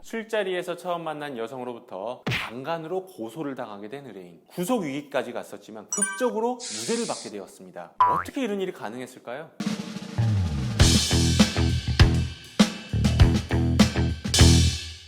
술자리에서 처음 만난 여성으로부터 강간으로 고소를 당하게 된 의뢰인. 구속 위기까지 갔었지만 극적으로 무죄를 받게 되었습니다. 어떻게 이런 일이 가능했을까요?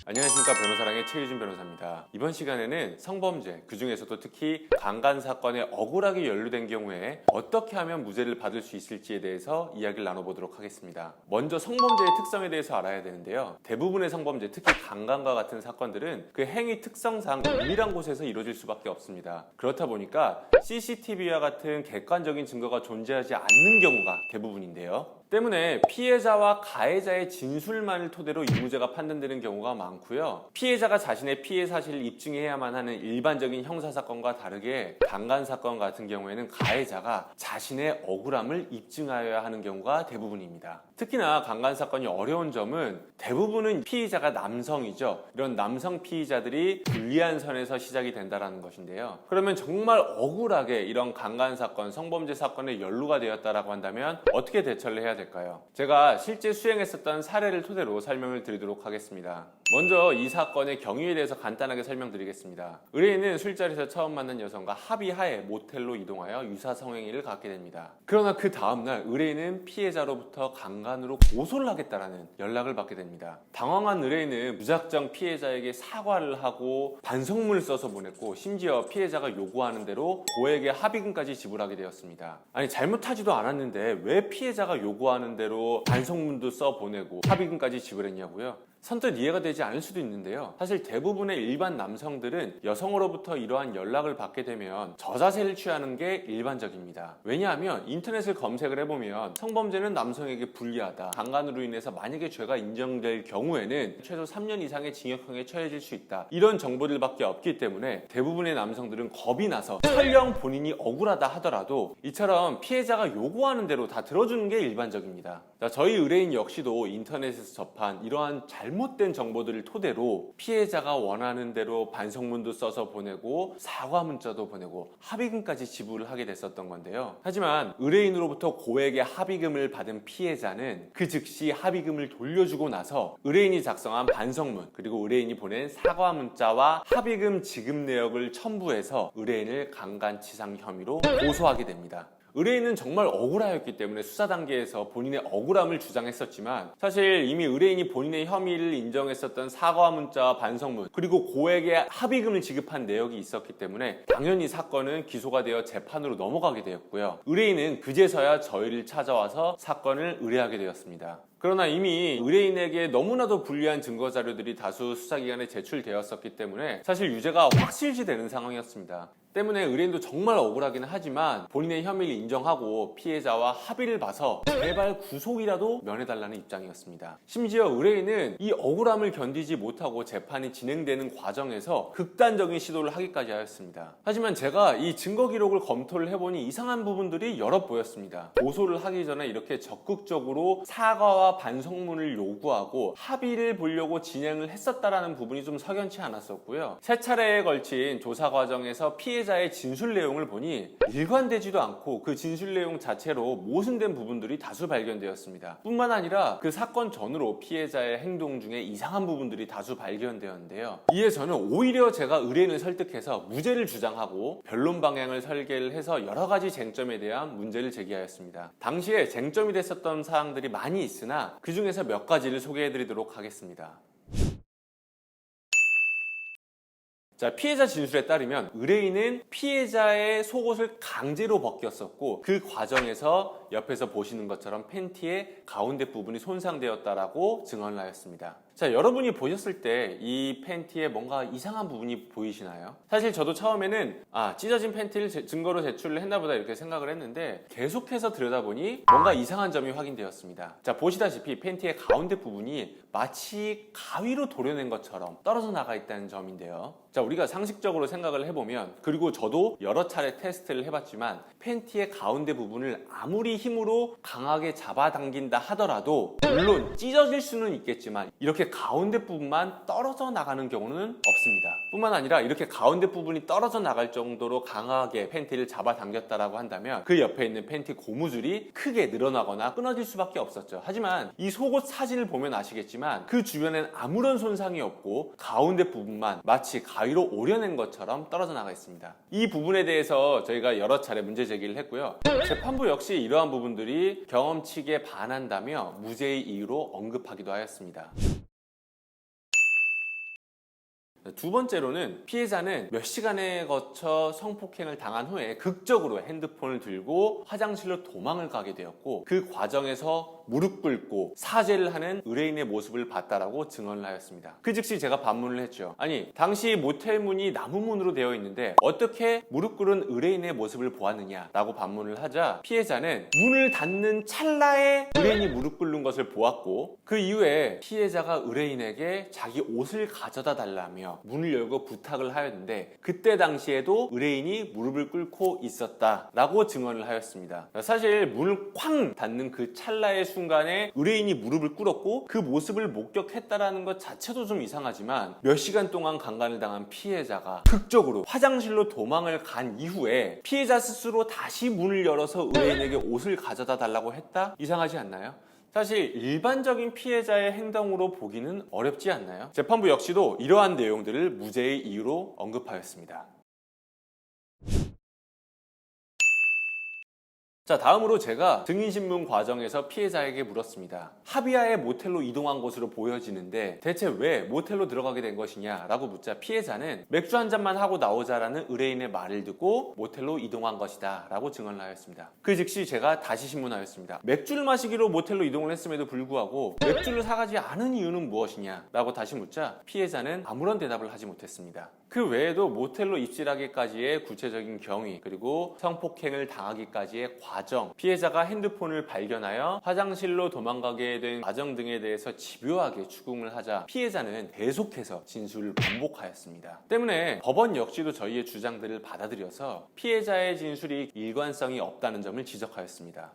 안녕하십니까, 변호사랑의 최유진 변호사입니다. 이번 시간에는 성범죄, 그중에서도 특히 강간 사건에 억울하게 연루된 경우에 어떻게 하면 무죄를 받을 수 있을지에 대해서 이야기를 나눠보도록 하겠습니다. 먼저 성범죄의 특성에 대해서 알아야 되는데요. 대부분의 성범죄, 특히 강간과 같은 사건들은 그 행위 특성상 은밀한 곳에서 이루어질 수밖에 없습니다. 그렇다 보니까 CCTV와 같은 객관적인 증거가 존재하지 않는 경우가 대부분인데요. 때문에 피해자와 가해자의 진술만을 토대로 유무죄가 판단되는 경우가 많고요. 피해자가 자신의 피해 사실을 입증해야만 하는 일반적인 형사사건과 다르게 강간사건 같은 경우에는 가해자가 자신의 억울함을 입증하여야 하는 경우가 대부분입니다. 특히나 강간사건이 어려운 점은 대부분은 피의자가 남성이죠. 이런 남성 피의자들이 불리한 선에서 시작이 된다는 것인데요. 그러면 정말 억울하게 이런 강간사건, 성범죄 사건에 연루가 되었다라고 한다면 어떻게 대처를 해야 될까요? 제가 실제 수행했었던 사례를 토대로 설명을 드리도록 하겠습니다. 먼저 이 사건의 경위에 대해서 간단하게 설명드리겠습니다. 의뢰인은 술자리에서 처음 만난 여성과 합의하에 모텔로 이동하여 유사 성행위를 갖게 됩니다. 그러나 그 다음날 의뢰인은 피해자로부터 강간으로 고소를 하겠다라는 연락을 받게 됩니다. 당황한 의뢰인은 무작정 피해자에게 사과를 하고 반성문을 써서 보냈고, 심지어 피해자가 요구하는 대로 고액의 합의금까지 지불하게 되었습니다. 아니, 잘못하지도 않았는데 왜 피해자가 요구하는 대로 반성문도 써 보내고 합의금까지 지불했냐고요? 선뜻 이해가 되지 않을 수도 있는데요. 사실 대부분의 일반 남성들은 여성으로부터 이러한 연락을 받게 되면 저자세를 취하는 게 일반적입니다. 왜냐하면 인터넷을 검색을 해보면 성범죄는 남성에게 불리하다, 강간으로 인해서 만약에 죄가 인정될 경우에는 최소 3년 이상의 징역형에 처해질 수 있다, 이런 정보들밖에 없기 때문에 대부분의 남성들은 겁이 나서 설령 본인이 억울하다 하더라도 이처럼 피해자가 요구하는 대로 다 들어주는 게 일반적입니다. 저희 의뢰인 역시도 인터넷에서 접한 이러한 잘못된 정보들을 토대로 피해자가 원하는 대로 반성문도 써서 보내고 사과 문자도 보내고 합의금까지 지불을 하게 됐었던 건데요. 하지만 의뢰인으로부터 고액의 합의금을 받은 피해자는 그 즉시 합의금을 돌려주고 나서 의뢰인이 작성한 반성문, 그리고 의뢰인이 보낸 사과 문자와 합의금 지급 내역을 첨부해서 의뢰인을 강간치상 혐의로 고소하게 됩니다. 의뢰인은 정말 억울하였기 때문에 수사 단계에서 본인의 억울함을 주장했었지만, 사실 이미 의뢰인이 본인의 혐의를 인정했었던 사과 문자와 반성문, 그리고 고액의 합의금을 지급한 내역이 있었기 때문에 당연히 사건은 기소가 되어 재판으로 넘어가게 되었고요. 의뢰인은 그제서야 저희를 찾아와서 사건을 의뢰하게 되었습니다. 그러나 이미 의뢰인에게 너무나도 불리한 증거 자료들이 다수 수사기관에 제출되었었기 때문에 사실 유죄가 확실시되는 상황이었습니다. 때문에 의뢰인도 정말 억울하기는 하지만 본인의 혐의를 인정하고 피해자와 합의를 봐서 제발 구속이라도 면해달라는 입장이었습니다. 심지어 의뢰인은 이 억울함을 견디지 못하고 재판이 진행되는 과정에서 극단적인 시도를 하기까지 하였습니다. 하지만 제가 이 증거 기록을 검토를 해보니 이상한 부분들이 여러 보였습니다. 고소를 하기 전에 이렇게 적극적으로 사과와 반성문을 요구하고 합의를 보려고 진행을 했었다라는 부분이 좀 석연치 않았었고요. 세 차례에 걸친 조사 과정에서 피해자의 진술 내용을 보니 일관되지도 않고 그 진술 내용 자체로 모순된 부분들이 다수 발견되었습니다. 뿐만 아니라 그 사건 전후로 피해자의 행동 중에 이상한 부분들이 다수 발견되었는데요. 이에 저는 오히려 제가 의뢰인을 설득해서 무죄를 주장하고 변론 방향을 설계를 해서 여러 가지 쟁점에 대한 문제를 제기하였습니다. 당시에 쟁점이 됐었던 사항들이 많이 있으나 그 중에서 몇 가지를 소개해드리도록 하겠습니다. 자, 피해자 진술에 따르면 의뢰인은 피해자의 속옷을 강제로 벗겼었고, 그 과정에서 옆에서 보시는 것처럼 팬티의 가운데 부분이 손상되었다라고 증언을 하였습니다. 자, 여러분이 보셨을 때 이 팬티에 뭔가 이상한 부분이 보이시나요? 사실 저도 처음에는 찢어진 팬티를 증거로 제출을 했나 보다 이렇게 생각을 했는데, 계속해서 들여다보니 뭔가 이상한 점이 확인되었습니다. 자, 보시다시피 팬티의 가운데 부분이 마치 가위로 도려낸 것처럼 떨어져 나가 있다는 점인데요. 자, 우리가 상식적으로 생각을 해보면, 그리고 저도 여러 차례 테스트를 해봤지만 팬티의 가운데 부분을 아무리 힘으로 강하게 잡아당긴다 하더라도 물론 찢어질 수는 있겠지만 이렇게 가운데 부분만 떨어져 나가는 경우는 없습니다. 뿐만 아니라 이렇게 가운데 부분이 떨어져 나갈 정도로 강하게 팬티를 잡아당겼다라고 한다면 그 옆에 있는 팬티 고무줄이 크게 늘어나거나 끊어질 수밖에 없었죠. 하지만 이 속옷 사진을 보면 아시겠지만 그 주변엔 아무런 손상이 없고 가운데 부분만 마치 가위로 오려낸 것처럼 떨어져 나가 있습니다. 이 부분에 대해서 저희가 여러 차례 문제 제기를 했고요. 재판부 역시 이러한 부분들이 경험치에 반한다며 무죄의 이유로 언급하기도 하였습니다. 두 번째로는 피해자는 몇 시간에 거쳐 성폭행을 당한 후에 극적으로 핸드폰을 들고 화장실로 도망을 가게 되었고 그 과정에서 무릎 꿇고 사죄를 하는 의뢰인의 모습을 봤다라고 증언을 하였습니다. 그 즉시 제가 반문을 했죠. 아니, 당시 모텔 문이 나무 문으로 되어 있는데 어떻게 무릎 꿇은 의뢰인의 모습을 보았느냐라고 반문을 하자 피해자는 문을 닫는 찰나에 의뢰인이 무릎 꿇는 것을 보았고 그 이후에 피해자가 의뢰인에게 자기 옷을 가져다 달라며 문을 열고 부탁을 하였는데 그때 당시에도 의뢰인이 무릎을 꿇고 있었다라고 증언을 하였습니다. 사실 문을 쾅 닫는 그 찰나의 순간에 의뢰인이 무릎을 꿇었고 그 모습을 목격했다라는 것 자체도 좀 이상하지만 몇 시간 동안 강간을 당한 피해자가 극적으로 화장실로 도망을 간 이후에 피해자 스스로 다시 문을 열어서 의뢰인에게 옷을 가져다 달라고 했다? 이상하지 않나요? 사실 일반적인 피해자의 행동으로 보기는 어렵지 않나요? 재판부 역시도 이러한 내용들을 무죄의 이유로 언급하였습니다. 자, 다음으로 제가 증인신문 과정에서 피해자에게 물었습니다. 합의하에 모텔로 이동한 것으로 보여지는데 대체 왜 모텔로 들어가게 된 것이냐 라고 묻자 피해자는 맥주 한 잔만 하고 나오자라는 의뢰인의 말을 듣고 모텔로 이동한 것이다 라고 증언을 하였습니다. 그 즉시 제가 다시 신문하였습니다. 맥주를 마시기로 모텔로 이동을 했음에도 불구하고 맥주를 사가지 않은 이유는 무엇이냐 라고 다시 묻자 피해자는 아무런 대답을 하지 못했습니다. 그 외에도 모텔로 입실하기까지의 구체적인 경위 그리고 성폭행을 당하기까지의 과정, 피해자가 핸드폰을 발견하여 화장실로 도망가게 된 과정 등에 대해서 집요하게 추궁을 하자 피해자는 계속해서 진술을 반복하였습니다. 때문에 법원 역시도 저희의 주장들을 받아들여서 피해자의 진술이 일관성이 없다는 점을 지적하였습니다.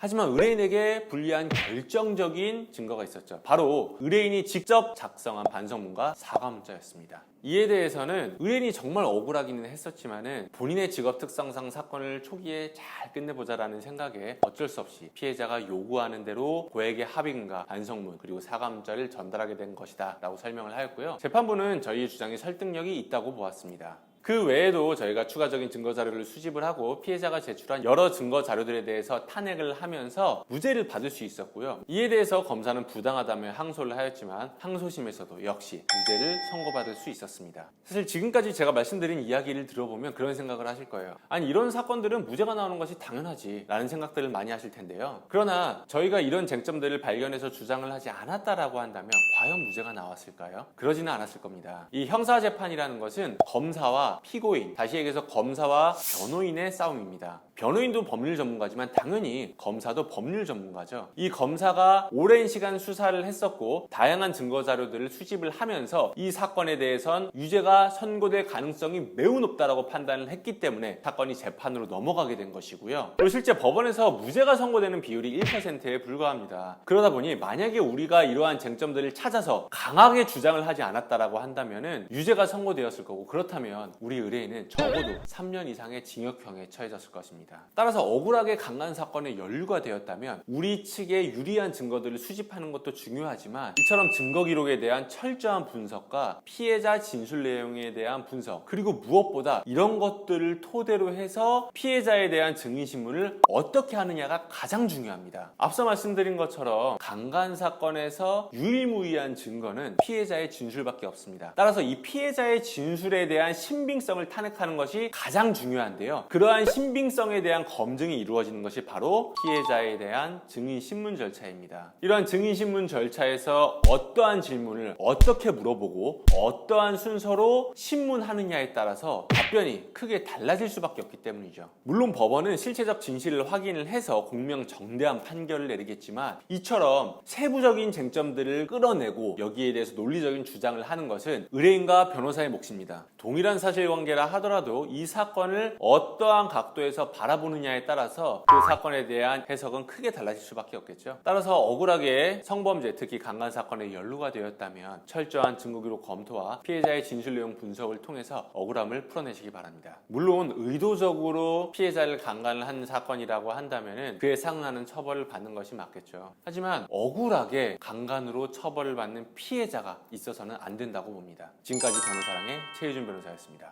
하지만 의뢰인에게 불리한 결정적인 증거가 있었죠. 바로 의뢰인이 직접 작성한 반성문과 사과문자였습니다. 이에 대해서는 의뢰인이 정말 억울하기는 했었지만은 본인의 직업 특성상 사건을 초기에 잘 끝내보자라는 생각에 어쩔 수 없이 피해자가 요구하는 대로 고액의 합의금과 반성문 그리고 사과문자를 전달하게 된 것이다 라고 설명을 하였고요. 재판부는 저희의 주장에 설득력이 있다고 보았습니다. 그 외에도 저희가 추가적인 증거 자료를 수집을 하고 피해자가 제출한 여러 증거 자료들에 대해서 탄핵을 하면서 무죄를 받을 수 있었고요. 이에 대해서 검사는 부당하다며 항소를 하였지만 항소심에서도 역시 무죄를 선고받을 수 있었습니다. 사실 지금까지 제가 말씀드린 이야기를 들어보면 그런 생각을 하실 거예요. 아니, 이런 사건들은 무죄가 나오는 것이 당연하지 라는 생각들을 많이 하실 텐데요. 그러나 저희가 이런 쟁점들을 발견해서 주장을 하지 않았다라고 한다면 과연 무죄가 나왔을까요? 그러지는 않았을 겁니다. 이 형사재판이라는 것은 검사와 피고인, 다시 얘기해서 검사와 변호인의 싸움입니다. 변호인도 법률 전문가지만 당연히 검사도 법률 전문가죠. 이 검사가 오랜 시간 수사를 했었고 다양한 증거 자료들을 수집을 하면서 이 사건에 대해선 유죄가 선고될 가능성이 매우 높다라고 판단을 했기 때문에 사건이 재판으로 넘어가게 된 것이고요. 그리고 실제 법원에서 무죄가 선고되는 비율이 1%에 불과합니다. 그러다 보니 만약에 우리가 이러한 쟁점들을 찾아서 강하게 주장을 하지 않았다라고 한다면은 유죄가 선고되었을 거고 그렇다면 우리 의뢰인은 적어도 3년 이상의 징역형에 처해졌을 것입니다. 따라서 억울하게 강간 사건에 연루가 되었다면 우리 측의 유리한 증거들을 수집하는 것도 중요하지만 이처럼 증거 기록에 대한 철저한 분석과 피해자 진술 내용에 대한 분석 그리고 무엇보다 이런 것들을 토대로 해서 피해자에 대한 증인신문을 어떻게 하느냐가 가장 중요합니다. 앞서 말씀드린 것처럼 강간 사건에서 유일무이한 증거는 피해자의 진술밖에 없습니다. 따라서 이 피해자의 진술에 대한 신빙성을 탄핵하는 것이 가장 중요한데요. 그러한 신빙성에 대한 검증이 이루어지는 것이 바로 피해자에 대한 증인신문 절차입니다. 이러한 증인신문 절차에서 어떠한 질문을 어떻게 물어보고 어떠한 순서로 신문하느냐에 따라서 답변이 크게 달라질 수밖에 없기 때문이죠. 물론 법원은 실체적 진실을 확인을 해서 공명정대한 판결을 내리겠지만 이처럼 세부적인 쟁점들을 끌어내고 여기에 대해서 논리적인 주장을 하는 것은 의뢰인과 변호사의 몫입니다. 동일한 사실 사실관계라 하더라도 이 사건을 어떠한 각도에서 바라보느냐에 따라서 그 사건에 대한 해석은 크게 달라질 수밖에 없겠죠. 따라서 억울하게 성범죄, 특히 강간 사건에 연루가 되었다면 철저한 증거 기록 검토와 피해자의 진술 내용 분석을 통해서 억울함을 풀어내시기 바랍니다. 물론 의도적으로 피해자를 강간을 한 사건이라고 한다면 그에 상응하는 처벌을 받는 것이 맞겠죠. 하지만 억울하게 강간으로 처벌을 받는 피해자가 있어서는 안 된다고 봅니다. 지금까지 변호사랑의 최유준 변호사였습니다.